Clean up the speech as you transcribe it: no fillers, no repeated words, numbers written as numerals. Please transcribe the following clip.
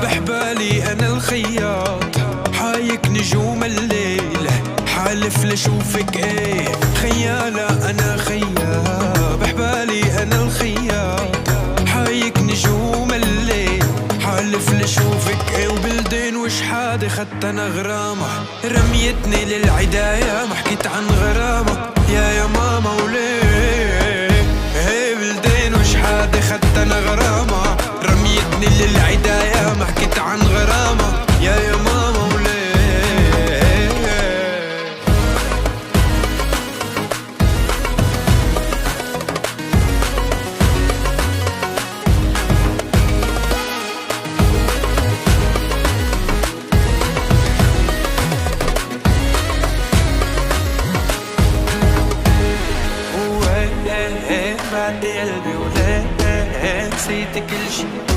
بحبالي أنا الخياط، حايك نجوم الليل، حالف لشوفك ايه خيالة. أنا خيال بحبالي أنا الخياط، حايك نجوم الليل، حالف لشوفك ايه. وبلدين وش حادي خدت أنا غرامة، رميتني للعداية ما حكيت عن غرامة يا ماما وليه. هي بلدين وش حادي خدت أنا غرامة، رميتني للعداية ما حكيت عن غرامة يا ماما وليه. بعد قلبي وليه نسيت كل شي.